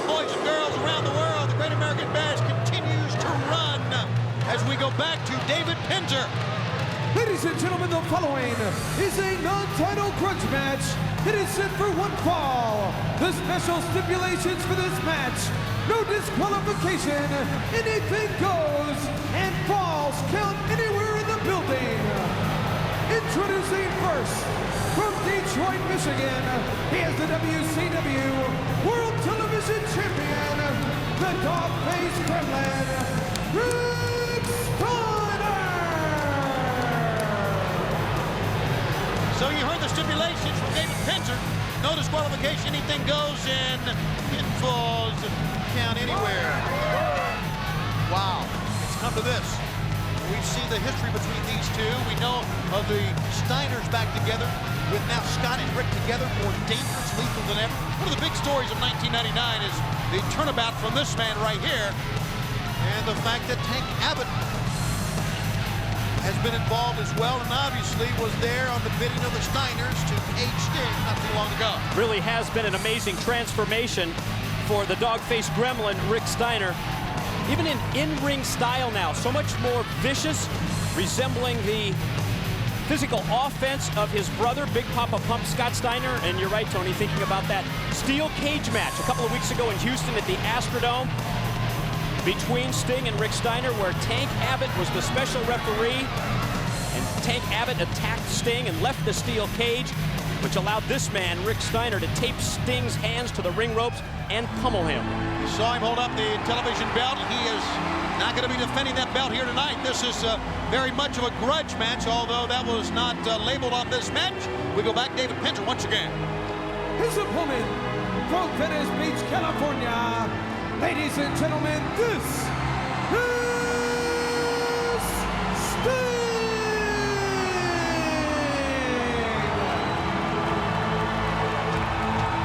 boys and girls around the world, the Great American Bash continues to run as we go back to David Penzer. Ladies and gentlemen, the following is a non-title grudge match. It is set for one fall. The special stipulations for this match: no disqualification, anything goes, and falls count anywhere in the building. Introducing first, from Detroit, Michigan, he is the WCW World Television Champion, the dog-faced gremlin, Rick Steiner! So you heard the stipulations from David Penzer. No disqualification, anything goes, and pinfalls count anywhere. Wow, it's come to this. We see the history between these two. We know of the Steiners back together, with now Scott and Rick together, more dangerous, lethal than ever. One of the big stories of 1999 is the turnabout from this man right here, and the fact that Tank Abbott has been involved as well, and obviously was there on the bidding of the Steiners to cage Sting not too long ago. Really has been an amazing transformation for the dog-faced gremlin, Rick Steiner. Even in in-ring style now, so much more vicious, resembling the physical offense of his brother, Big Papa Pump Scott Steiner. And you're right, Tony, thinking about that steel cage match a couple of weeks ago in Houston at the Astrodome between Sting and Rick Steiner, where Tank Abbott was the special referee, and Tank Abbott attacked Sting and left the steel cage, which allowed this man, Rick Steiner, to tape Sting's hands to the ring ropes and pummel him. You saw him hold up the television belt. He is not going to be defending that belt here tonight. This is very much of a grudge match, although that was not labeled on this match. We go back, David Penzer once again. His opponent from Venice Beach, California. Ladies and gentlemen, this is Sting!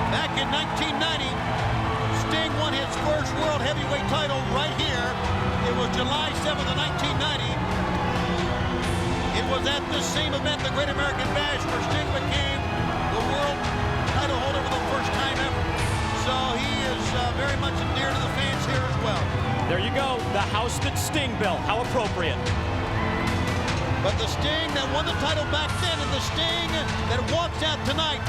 Back in 1990, Sting won his first World Heavyweight title right here. It was July 7th of 1990. It was at this same event, the Great American Bash, where Sting became the world title holder for the first time ever. So he is very much endeared to the fans here as well. There you go, the house that Sting built. How appropriate. But the Sting that won the title back then and the Sting that walks out tonight,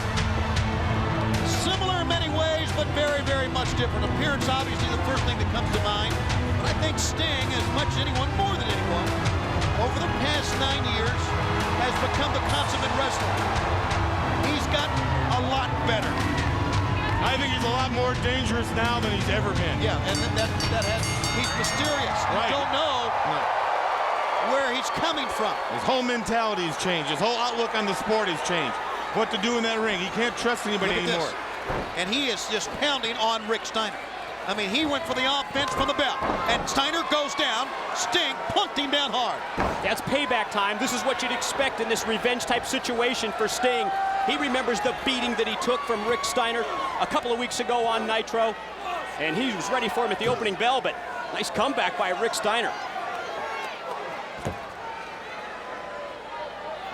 similar in many ways, but very, very much different. Appearance, obviously, the first thing that comes to mind. But I think Sting, as much as anyone, more than anyone, over the past 9 years, has become the consummate wrestler. He's gotten a lot better. I think he's a lot more dangerous now than he's ever been. Yeah, and he's mysterious. Right. You don't know where he's coming from. His whole mentality has changed. His whole outlook on the sport has changed. What to do in that ring. He can't trust anybody anymore. And he is just pounding on Rick Steiner. I mean, he went for the offense from the belt, and Steiner goes down. Sting plunked him down hard. That's payback time. This is what you'd expect in this revenge-type situation for Sting. He remembers the beating that he took from Rick Steiner a couple of weeks ago on Nitro, and he was ready for him at the opening bell, but nice comeback by Rick Steiner.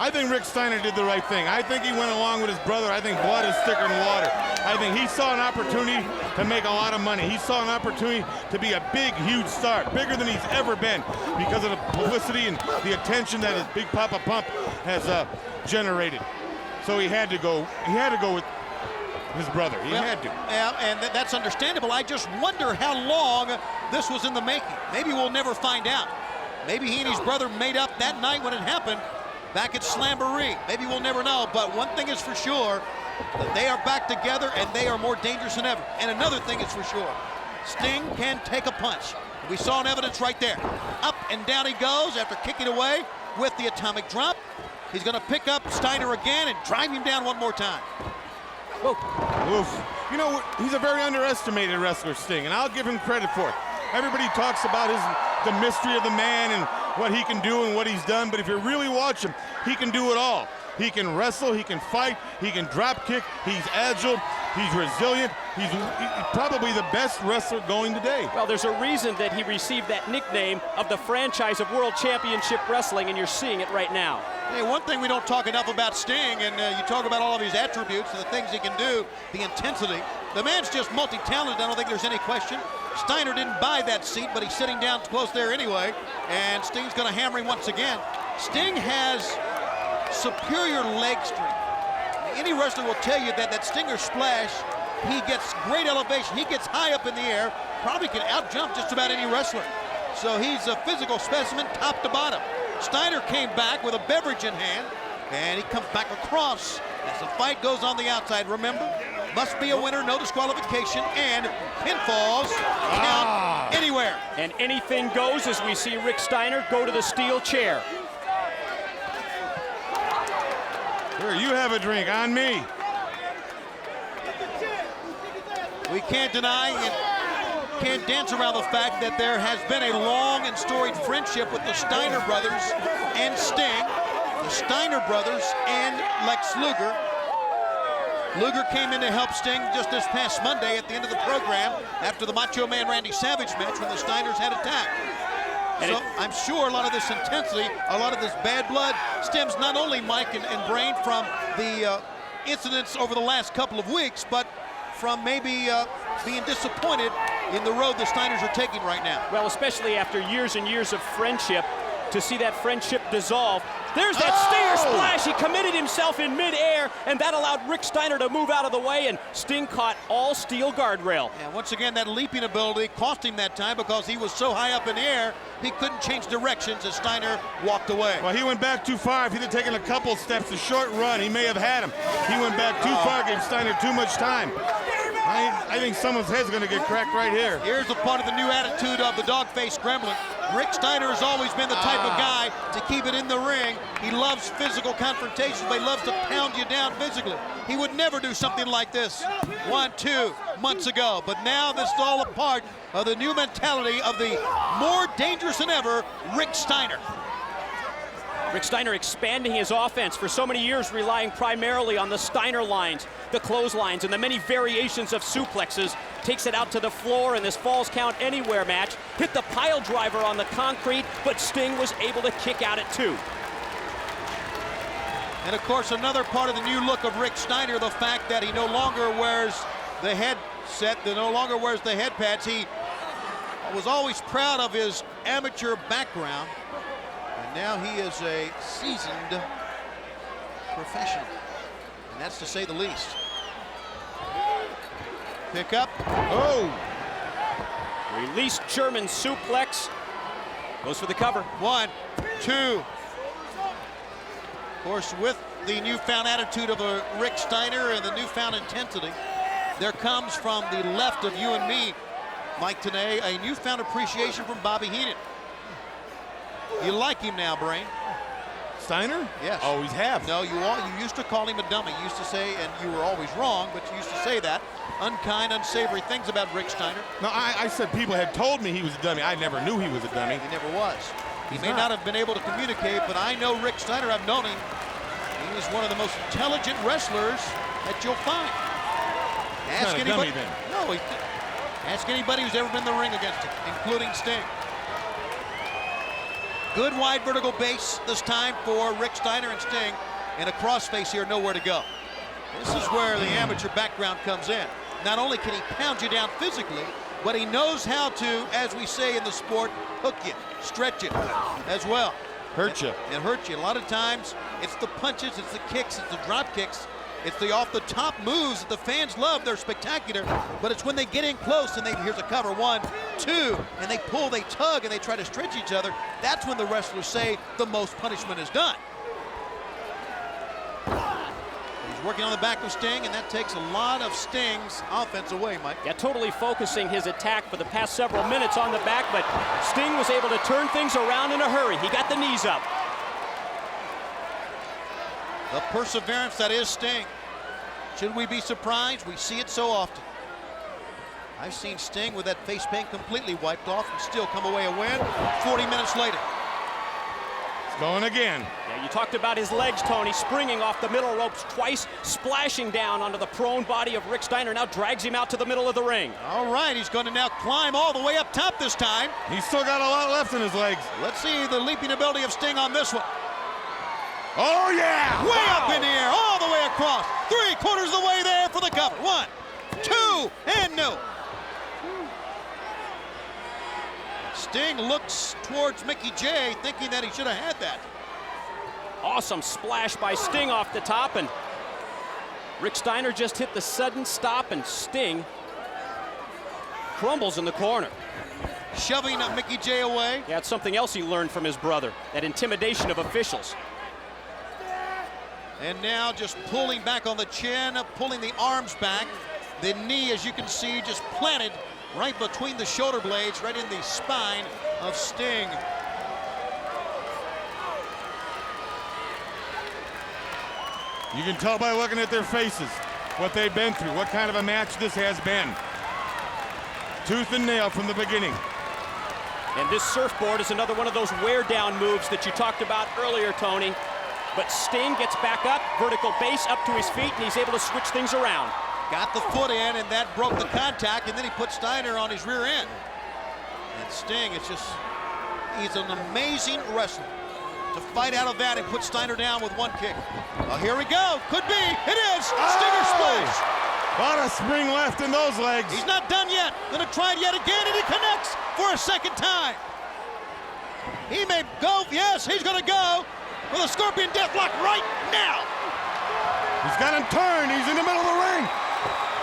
I think Rick Steiner did the right thing. I think he went along with his brother. I think blood is thicker than water. I think he saw an opportunity to make a lot of money. He saw an opportunity to be a big, huge star, bigger than he's ever been, because of the publicity and the attention that his Big Papa Pump has generated. So he had to go with his brother. He had to. Yeah, and that's understandable. I just wonder how long this was in the making. Maybe we'll never find out. Maybe he and his brother made up that night when it happened back at Slamboree. Maybe we'll never know, but one thing is for sure, that they are back together and they are more dangerous than ever. And another thing is for sure, Sting can take a punch. We saw an evidence right there. Up and down he goes after kicking away with the atomic drop. He's gonna pick up Steiner again and drive him down one more time. Whoa. Oof. You know, he's a very underestimated wrestler, Sting, and I'll give him credit for it. Everybody talks about the mystery of the man and what he can do and what he's done, but if you really watch him, he can do it all. He can wrestle, he can fight, he can drop kick, he's agile, he's resilient. He's probably the best wrestler going today. Well, there's a reason that he received that nickname of the franchise of World Championship Wrestling, and you're seeing it right now. Hey, one thing we don't talk enough about Sting, and you talk about all of his attributes and the things he can do, the intensity. The man's just multi-talented. I don't think there's any question. Steiner didn't buy that seat, but he's sitting down close there anyway, and Sting's going to hammer him once again. Sting has superior leg strength. Any wrestler will tell you that Stinger splash, he gets great elevation. He gets high up in the air, probably can out-jump just about any wrestler. So he's a physical specimen top to bottom. Steiner came back with a beverage in hand, and he comes back across as the fight goes on the outside. Remember, must be a winner, no disqualification, and pinfalls count anywhere. And anything goes as we see Rick Steiner go to the steel chair. Here, you have a drink, on me. We can't deny and can't dance around the fact that there has been a long and storied friendship with the Steiner brothers and Sting, the Steiner brothers and Lex Luger. Luger came in to help Sting just this past Monday at the end of the program after the Macho Man Randy Savage match when the Steiners had attacked. So I'm sure a lot of this intensity, a lot of this bad blood stems not only, Mike and Brain, from the incidents over the last couple of weeks, but from maybe being disappointed in the road the Steiners are taking right now. Well, especially after years and years of friendship, to see that friendship dissolve. There's that Stinger splash. He committed himself in midair, and that allowed Rick Steiner to move out of the way, and Sting caught all steel guardrail. And once again, that leaping ability cost him that time because he was so high up in the air, he couldn't change directions as Steiner walked away. Well, he went back too far. If he'd have taken a couple steps, a short run, he may have had him. He went back too far, gave Steiner too much time. I think someone's head's going to get cracked right here. Here's a part of the new attitude of the dog-faced gremlin. Rick Steiner has always been the type of guy to keep it in the ring. He loves physical confrontations, but he loves to pound you down physically. He would never do something like this 1, 2 months ago. But now this is all a part of the new mentality of the more dangerous than ever Rick Steiner. Rick Steiner expanding his offense, for so many years relying primarily on the Steiner lines, the clotheslines, and the many variations of suplexes. Takes it out to the floor in this Falls Count Anywhere match. Hit the pile driver on the concrete, but Sting was able to kick out at 2. And of course, another part of the new look of Rick Steiner, the fact that he no longer wears the headset, no longer wears the head pads. He was always proud of his amateur background. And now he is a seasoned professional, and that's to say the least. Pick up. Oh! Released German suplex. Goes for the cover. 1, 2. Of course, with the newfound attitude of a Rick Steiner and the newfound intensity, there comes from the left of you and me, Mike, today, a newfound appreciation from Bobby Heenan. You like him now, Brain? Steiner? Yes. Always have. No, you used to call him a dummy. You used to say, and you were always wrong, but you used to say that, unkind, unsavory things about Rick Steiner. No, I said people had told me he was a dummy. I never knew he was a dummy. He never was. He may not have been able to communicate, but I know Rick Steiner. I've known him. He was one of the most intelligent wrestlers that you'll find. Ask not a anybody. dummy then. No, ask anybody who's ever been in the ring against him, including Sting. Good wide vertical base this time for Rick Steiner and Sting, and a crossface here, nowhere to go. This is where the amateur background comes in. Not only can he pound you down physically, but he knows how to, as we say in the sport, hook you, stretch you as well. Hurt you. And hurt you. A lot of times, it's the punches, it's the kicks, it's the drop kicks, it's the off-the-top moves that the fans love. They're spectacular, but it's when they get in close and here's a cover, 1, 2, and they pull, they tug, and they try to stretch each other. That's when the wrestlers say the most punishment is done. He's working on the back of Sting, and that takes a lot of Sting's offense away, Mike. Yeah, totally focusing his attack for the past several minutes on the back, but Sting was able to turn things around in a hurry. He got the knees up. The perseverance that is Sting. Should we be surprised? We see it so often. I've seen Sting with that face paint completely wiped off and still come away a win 40 minutes later. Going again. Yeah, you talked about his legs, Tony, springing off the middle ropes twice, splashing down onto the prone body of Rick Steiner, now drags him out to the middle of the ring. All right, he's going to now climb all the way up top this time. He's still got a lot left in his legs. Let's see the leaping ability of Sting on this one. Oh, yeah! Way up in the air, all the way across. 3/4 of the way there for the cover. 1, 2, and no. Sting looks towards Mickey J, thinking that he should have had that. Awesome splash by Sting off the top, and Rick Steiner just hit the sudden stop, and Sting crumbles in the corner. Shoving Mickey J away. Yeah, it's something else he learned from his brother, that intimidation of officials. And now just pulling back on the chin, pulling the arms back. The knee, as you can see, just planted right between the shoulder blades, right in the spine of Sting. You can tell by looking at their faces what they've been through, what kind of a match this has been. Tooth and nail from the beginning. And this surfboard is another one of those wear-down moves that you talked about earlier, Tony. But Sting gets back up, vertical base up to his feet, and he's able to switch things around. Got the foot in, and that broke the contact, and then he put Steiner on his rear end. And Sting, it's just, he's an amazing wrestler. To fight out of that and put Steiner down with one kick. Well, here we go. Could be. It is. Stinger splash. A lot of spring left in those legs. He's not done yet. Gonna try it yet again, and he connects for a second time. He may go. Yes, he's gonna go with a scorpion deathlock right now. He's got him turned. He's in the middle of the ring.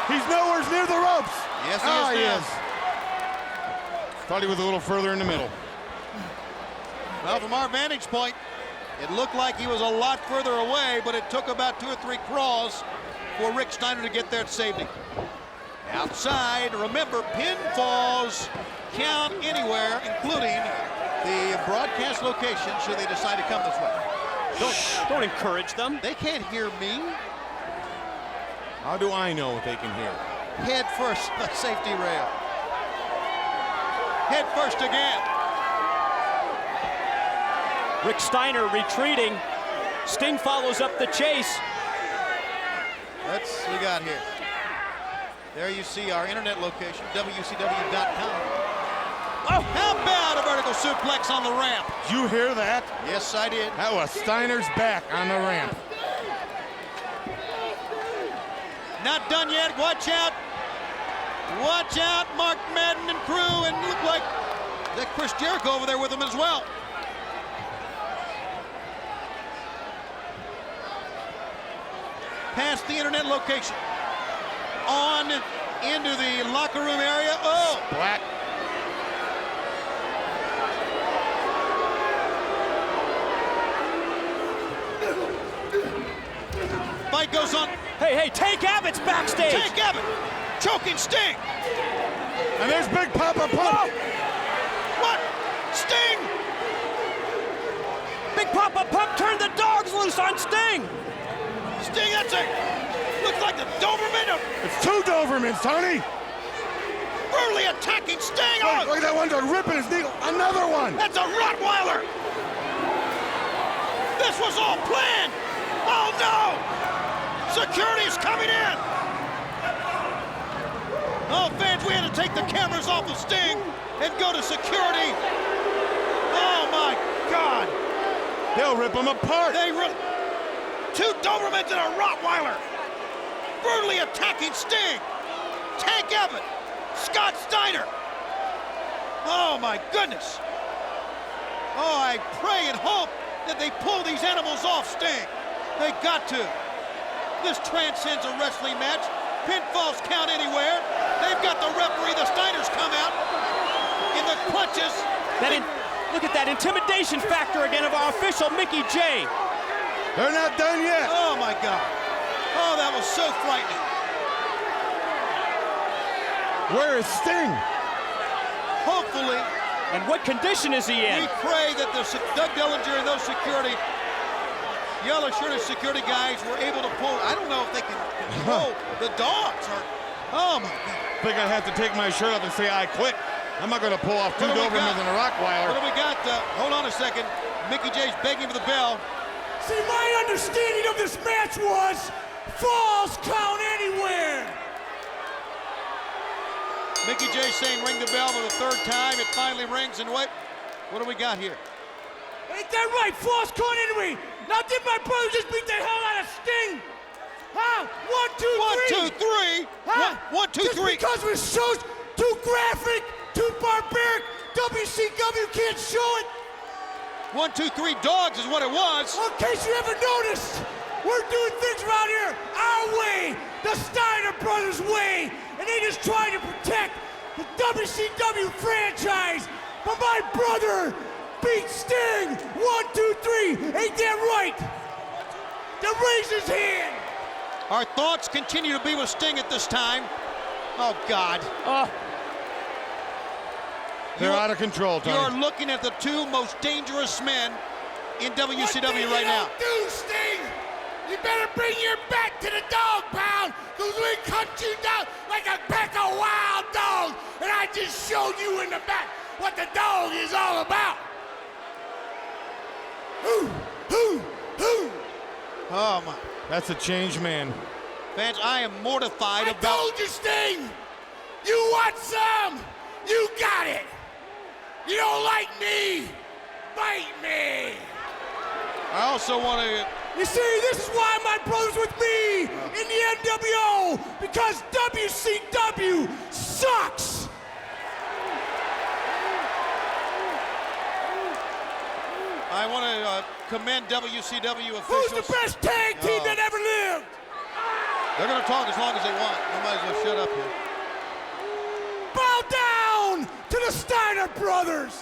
He's nowhere near the ropes. Yes, he is. Thought he was a little further in the middle. Well, from our vantage point, it looked like he was a lot further away, but it took about 2 or 3 crawls for Rick Steiner to get there to safety. Outside, remember, pinfalls count anywhere, including the broadcast location, should they decide to come this way. Don't encourage them. They can't hear me. How do I know what they can hear? Head first, the safety rail. Head first again. Rick Steiner retreating. Sting follows up the chase. We got here. There you see our internet location, WCW.com. Oh, how about a vertical suplex on the ramp? Did you hear that? Yes, I did. That was Steiner's back on the ramp. Not done yet. Watch out. Watch out, Mark Madden and crew. And look like that Chris Jericho over there with him as well. Past the internet location. On into the locker room area. Oh! Black. Fight goes on. Hey, Tank Abbott's backstage. Tank Abbott choking Sting. And there's Big Papa Pump. What? Sting! Big Papa Pump turned the dogs loose on Sting. Sting, that's a, looks like the Doberman. It's 2 Dobermans, Tony. Brutally attacking Sting. Look at that one dog ripping his knee. Another one. That's a Rottweiler. This was all planned. Oh no! Security's coming in. Oh, fans, we had to take the cameras off of Sting and go to security. Oh my God! They'll rip him apart. They 2 Dobermans and a Rottweiler brutally attacking Sting. Tank Abbott, Scott Steiner. Oh my goodness. Oh, I pray and hope that they pull these animals off Sting. They got to. This transcends a wrestling match. Pinfalls count anywhere. They've got the referee. The Steiners come out in the clutches. Look at that intimidation factor again of our official, Mickey J. They're not done yet. Oh my God. Oh, that was so frightening. Where is Sting? Hopefully. And what condition is he in? We pray that Doug Dellinger and those security, yellow shirted security guys were able to pull. I don't know if they can control the dogs. Oh my God. I think I have to take my shirt off and say I quit. I'm not going to pull off 2 Dobermans and a Rottweiler. What do we got? Hold on a second. Mickey J's begging for the bell. See, my understanding of this match was falls count anywhere. Mickey J saying ring the bell for the third time. It finally rings, and what do we got here? Ain't that right? Falls count anyway. Now did my brother just beat the hell out of Sting? Huh? 1, 2, 3. 1, 2, 3. Huh? 1, 2, 3. Just because it shows too graphic, too barbaric, WCW can't show it. 1, 2, 3 dogs is what it was. In case you ever noticed, we're doing things around here our way, the Steiner brothers' way, and they just try to protect the WCW franchise. But my brother beat Sting. 1, 2, 3. Ain't that right? To raise his hand. Our thoughts continue to be with Sting at this time. Oh, God. They're out of control, Tony. You are looking at the two most dangerous men in WCW right now. What do, Sting? You better bring your back to the dog pound, because we cut you down like a pack of wild dogs, and I just showed you in the back what the dog is all about. Who? Oh, my. That's a changed man. Fans, I am mortified I told you, Sting. You want some? You got it. You don't like me? Bite me. I also want to... You see, this is why my brother's with me in the NWO, because WCW sucks. I want to commend WCW officials. Who's the best tag team that ever lived? They're going to talk as long as they want. We might as well shut up here. Bow down to the Steiner brothers.